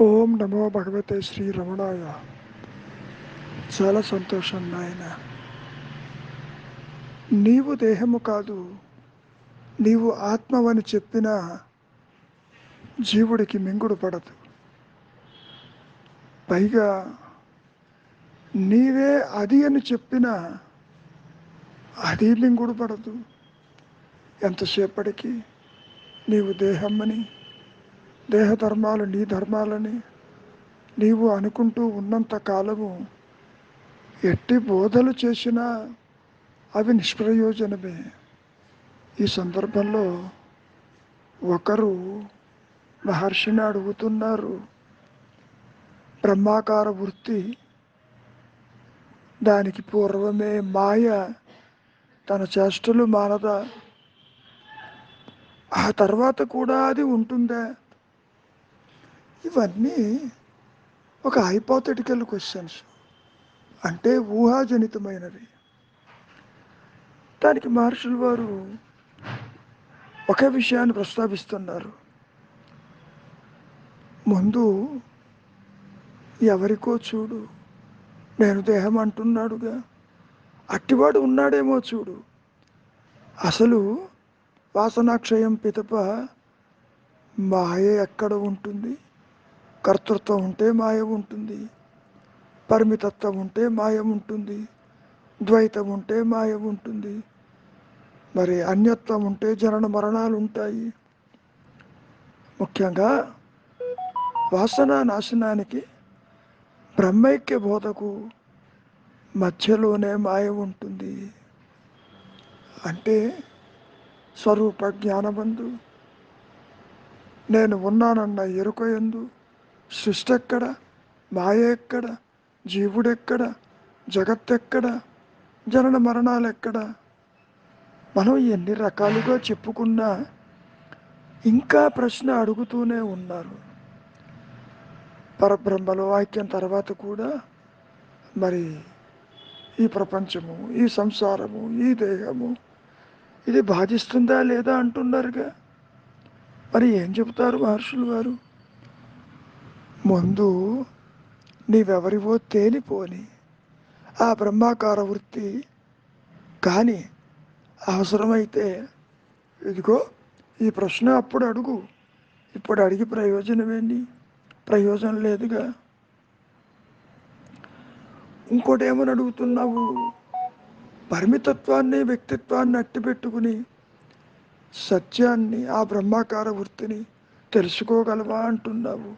ఓం నమో భగవతే శ్రీ రమణాయ. చాలా సంతోషం నాయన. నీవు దేహము కాదు, నీవు ఆత్మవని చెప్పిన జీవుడికి మింగుడు పడదు. పైగా నీవే అది అని చెప్పిన అది మింగుడు పడదు. ఎంతసేపటికి నీవు దేహమ్మని, దేహధర్మాలు నీ ధర్మాలని నీవు అనుకుంటూ ఉన్నంత కాలము ఎట్టి బోధలు చేసినా అవి నిష్ప్రయోజనమే. ఈ సందర్భంలో ఒకరు మహర్షిని అడుగుతున్నారు, బ్రహ్మాకార వృత్తి దానికి పూర్వమే మాయ తన చేష్టలు మానదా, ఆ తర్వాత కూడా అది ఉంటుందా? ఇవన్నీ ఒక హైపోథెటికల్ క్వశ్చన్స్, అంటే ఊహాజనితమైనవి. దానికి మహర్షులు వారు ఒకే విషయాన్ని ప్రస్తావిస్తున్నారు. ముందు ఎవరికో చూడు, నేను దేహం అంటున్నాడుగా, అట్టివాడు ఉన్నాడేమో చూడు. అసలు వాసనాక్షయం పితప మాయ ఎక్కడ ఉంటుంది? కర్తృత్వం ఉంటే మాయ ఉంటుంది, పరిమితత్వం ఉంటే మాయ ఉంటుంది, ద్వైతం ఉంటే మాయ ఉంటుంది, మరి అన్యత్వం ఉంటే జనన మరణాలు ఉంటాయి. ముఖ్యంగా వాసన నాశనానికి బ్రహ్మైక్య బోధకు మధ్యలోనే మాయ ఉంటుంది. అంటే స్వరూప జ్ఞానమందు నేను ఉన్నానన్న ఎరుక యందు సృష్టి ఎక్కడ, మాయ ఎక్కడ, జీవుడెక్కడ, జగత్తెక్కడ, జనన మరణాలు ఎక్కడ? మనం ఎన్ని రకాలుగా చెప్పుకున్నా ఇంకా ప్రశ్న అడుగుతూనే ఉన్నారు. పరబ్రహ్మలో ఐక్యం తర్వాత కూడా మరి ఈ ప్రపంచము, ఈ సంసారము, ఈ దేహము ఇది బాధిస్తుందా లేదా అంటున్నారుగా. మరి ఏం చెబుతారు మహర్షులు వారు? ముందు నీవెవరివో తేలిపోని ఆ బ్రహ్మాకార వృత్తి కానీ అవసరమైతే ఇదిగో ఈ ప్రశ్న అప్పుడు అడుగు, ఇప్పుడు అడిగి ప్రయోజనమేంటి? ప్రయోజనం లేదుగా. ఇంకోటి ఏమని అడుగుతున్నావు? పరిమితత్వాన్ని, వ్యక్తిత్వాన్ని అట్టి పెట్టుకుని సత్యాన్ని, ఆ బ్రహ్మాకార వృత్తిని తెలుసుకోగలవా అంటున్నావు.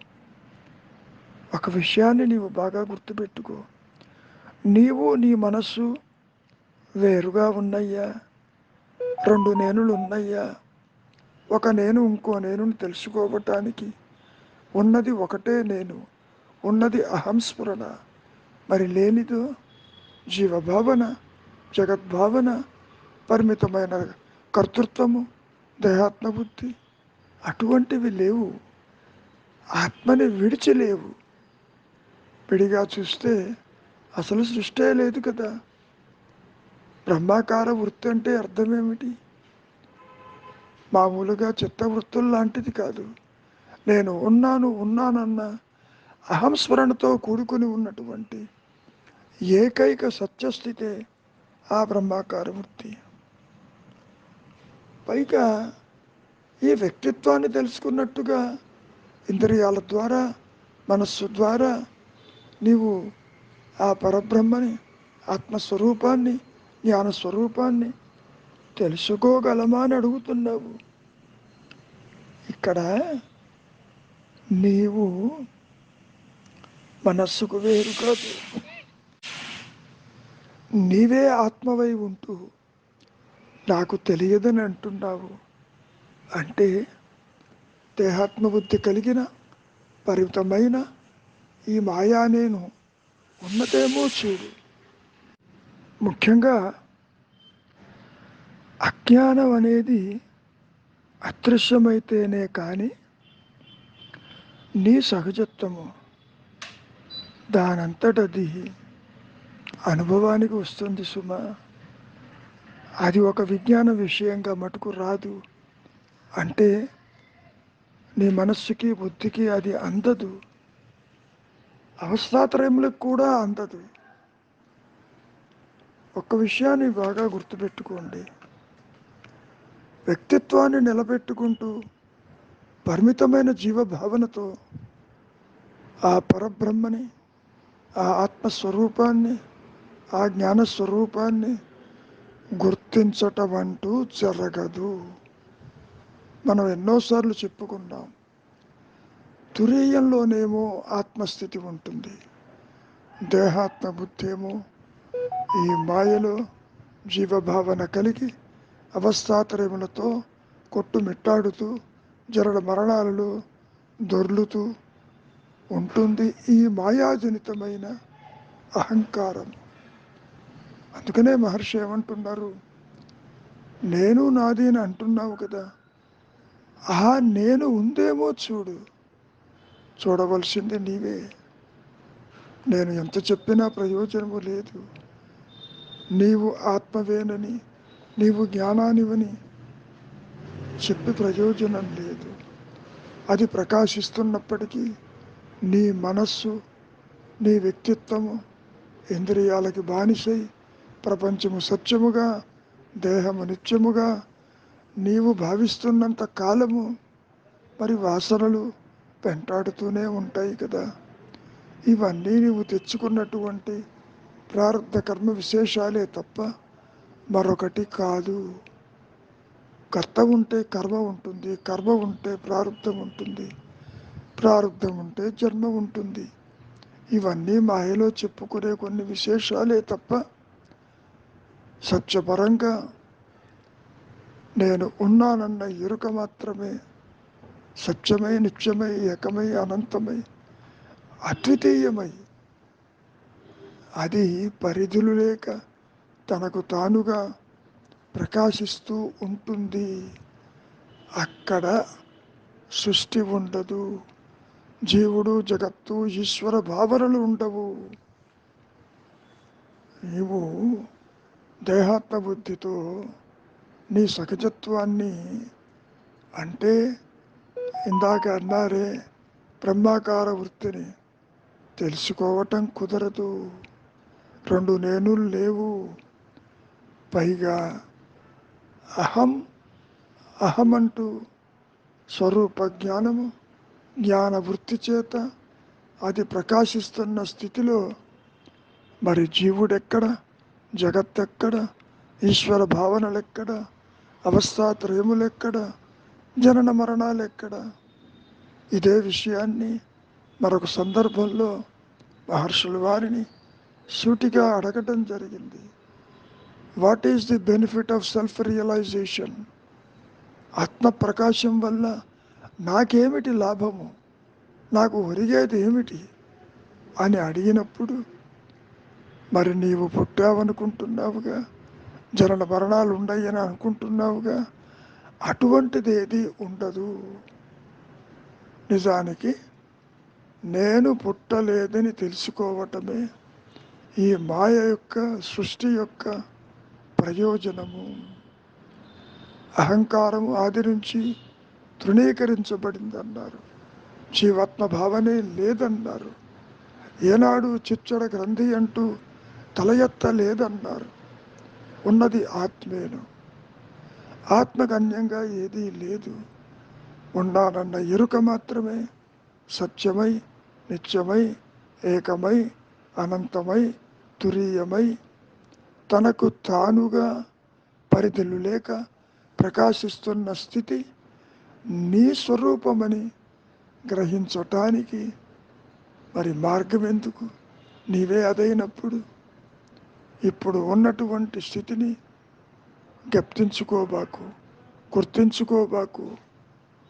ఒక విషయాన్ని నీవు బాగా గుర్తుపెట్టుకో, నీవు నీ మనస్సు వేరుగా ఉన్నయ్యా. రెండు నేనులు ఉన్నయ్యా. ఒక నేను ఇంకో నేనుని తెలుసుకోవటానికి ఉన్నది ఒకటే నేను, ఉన్నది అహంస్ఫురణ. మరి లేనిదో జీవభావన, జగద్భావన, పరిమితమైన కర్తృత్వము, దేహాత్మబుద్ధి అటువంటివి లేవు. ఆత్మని విడిచిలేవు. విడిగా చూస్తే అసలు సృష్టే లేదు కదా. బ్రహ్మాకార వృత్తి అంటే అర్థమేమిటి? మామూలుగా చిత్తవృత్తులు లాంటిది కాదు. నేను ఉన్నానన్న అహంస్మరణతో కూడుకుని ఉన్నటువంటి ఏకైక సత్యస్థితే ఆ బ్రహ్మాకార వృత్తి. పైగా ఈ వ్యక్తిత్వాన్ని తెలుసుకున్నట్టుగా ఇంద్రియాల ద్వారా, మనస్సు ద్వారా నీవు ఆ పరబ్రహ్మని, ఆత్మస్వరూపాన్ని, జ్ఞానస్వరూపాన్ని తెలుసుకోగలమా అని అడుగుతున్నావు. ఇక్కడ నీవు మనస్సుకు వేరు కాదు, నీవే ఆత్మవై ఉంటూ నాకు తెలియదని అంటున్నావు. అంటే దేహాత్మబుద్ధి కలిగిన పరిమితమైన ఈ మాయా నేను ఉన్నదేమో చూడు. ముఖ్యంగా అజ్ఞానం అనేది అదృశ్యమైతేనే కానీ నీ సహజత్వము దానంతటది అనుభవానికి వస్తుంది సుమ. అది ఒక విజ్ఞాన విషయంగా మటుకు రాదు. అంటే నీ మనస్సుకి, బుద్ధికి అది అందదు. అవస్థాత్రయములకు కూడా అందదు. ఒక్క విషయాన్ని బాగా గుర్తుపెట్టుకోండి. వ్యక్తిత్వాన్ని నిలబెట్టుకుంటూ పరిమితమైన జీవభావనతో ఆ పరబ్రహ్మని, ఆ ఆత్మస్వరూపాన్ని, ఆ జ్ఞానస్వరూపాన్ని గుర్తించటం అంటూ జరగదు. మనం ఎన్నోసార్లు చెప్పుకున్నాం. తురీయంలోనేమో ఆత్మస్థితి ఉంటుంది, దేహాత్మ బుద్ధి ఏమో ఈ మాయలో జీవభావన కలిగి అవస్థాత్రయములతో కొట్టుమిట్టాడుతూ జరడ మరణాలలో దొర్లుతూ ఉంటుంది ఈ మాయాజనితమైన అహంకారం. అందుకనే మహర్షి ఏమంటున్నారు, నేను నాది అని అంటున్నావు కదా, ఆ నేను ఉందేమో చూడు, చూడవలసింది నీవే. నేను ఎంత చెప్పినా ప్రయోజనము లేదు. నీవు ఆత్మవేనని, నీవు జ్ఞానానివని చెప్పి ప్రయోజనం లేదు. అది ప్రకాశిస్తున్నప్పటికీ నీ మనస్సు, నీ వ్యక్తిత్వము ఇంద్రియాలకి బానిసై ప్రపంచము సత్యముగా, దేహము నిత్యముగా నీవు భావిస్తున్నంత కాలము మరి వాసనలు వెంటాడుతూనే ఉంటాయి కదా. ఇవన్నీ నీవు తెచ్చుకున్నటువంటి ప్రారంధ కర్మ విశేషాలే తప్ప మరొకటి కాదు. కర్త ఉంటే కర్మ ఉంటుంది, కర్మ ఉంటే ప్రారంధం ఉంటుంది, ప్రారంధం ఉంటే జన్మ ఉంటుంది. ఇవన్నీ మాయలో చెప్పుకునే కొన్ని విశేషాలే తప్ప సత్యపరంగా నేను ఉన్నానన్న ఎరుక మాత్రమే సత్యమై, నిత్యమై, ఏకమై, అనంతమై, అద్వితీయమై, అది పరిధులు లేక తనకు తానుగా ప్రకాశిస్తూ ఉంటుంది. అక్కడ సృష్టి ఉండదు, జీవుడు, జగత్తు, ఈశ్వర భావనలు ఉండవు. నీవు దేహాత్మ బుద్ధితో నీ సహజత్వాన్ని అంటే ఇందాక అన్నారే బ్రహ్మాకార వృత్తిని తెలుసుకోవటం కుదరదు. రెండు నేనులు లేవు. పైగా అహం అహమంటూ స్వరూప జ్ఞానము, జ్ఞాన వృత్తి చేత అది ప్రకాశిస్తున్న స్థితిలో మరి జీవుడెక్కడ, జగత్తెక్కడ, ఈశ్వర భావనలెక్కడ, అవస్థాత్రయములెక్కడ, జనన మరణాలెక్కడ? ఇదే విషయాన్ని మరొక సందర్భంలో మహర్షుల వారిని సూటిగా అడగటం జరిగింది. What is the benefit of self realisation? ఆత్మ ప్రకాశం వల్ల నాకేమిటి లాభము, నాకు ఒరిగేది ఏమిటి అని అడిగినప్పుడు, మరి నీవు పుట్టావనుకుంటున్నావుగా, జనన మరణాలు ఉండయని అనుకుంటున్నావుగా, అటువంటిది ఏది ఉండదు. నిజానికి నేను పుట్టలేదని తెలుసుకోవటమే ఈ మాయ యొక్క, సృష్టి యొక్క ప్రయోజనము. అహంకారము ఆది నుంచి తృణీకరించబడిందన్నారు, జీవాత్మ భావనే లేదన్నారు, ఏనాడు చిచ్చడ గ్రంథి అంటూ తల ఎత్త లేదన్నారు. ఉన్నది ఆత్మేను, ఆత్మగన్యంగా ఏదీ లేదు. ఉన్నానన్న ఎరుక మాత్రమే సత్యమై, నిత్యమై, ఏకమై, అనంతమై, తురీయమై, తనకు తానుగా పరిధులు లేక ప్రకాశిస్తున్న స్థితి నీ స్వరూపమని గ్రహించటానికి మరి మార్గం ఎందుకు? నీవే అదైనప్పుడు ఇప్పుడు ఉన్నటువంటి స్థితిని జ్ఞప్తించుకోబాకు, గుర్తించుకోబాకు,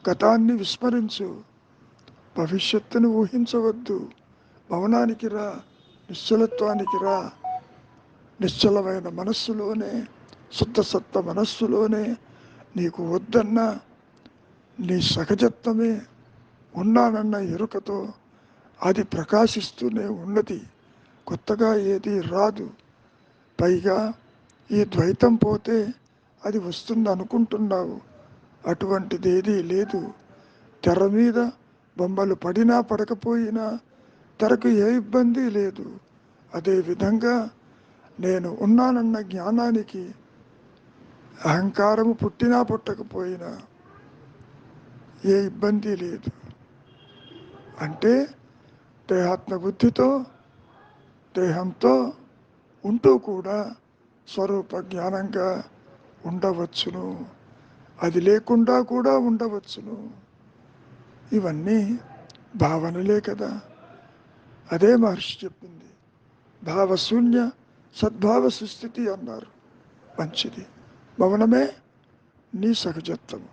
గతాన్ని విస్మరించు, భవిష్యత్తును ఊహించవద్దు. మౌనానికి రా, నిశ్చలత్వానికి రా. నిశ్చలమైన మనస్సులోనే, శుద్ధసత్వ మనస్సులోనే నీకు వద్దన్నా నీ సహజత్వమే ఉన్నానన్న ఎరుకతో అది ప్రకాశిస్తూనే ఉన్నది. కొత్తగా ఏది రాదు. పైగా ఈ ద్వైతం పోతే అది వస్తుంది అనుకుంటున్నావు, అటువంటిది ఏదీ లేదు. తెర మీద బొమ్మలు పడినా పడకపోయినా తనకు ఏ ఇబ్బంది లేదు. అదేవిధంగా నేను ఉన్నానన్న జ్ఞానానికి అహంకారము పుట్టినా పుట్టకపోయినా ఏ ఇబ్బంది లేదు. అంటే దేహాత్మ బుద్ధితో దేహంతో ఉంటూ కూడా స్వరూప జ్ఞానంగా ఉండవచ్చును, అది లేకుండా కూడా ఉండవచ్చును. ఇవన్నీ భావనలే కదా. అదే మహర్షి చెప్పింది, భావశూన్య సద్భావ సుస్థితి అన్నారు. మంచిది, మౌనమే నీ సహజత్వము.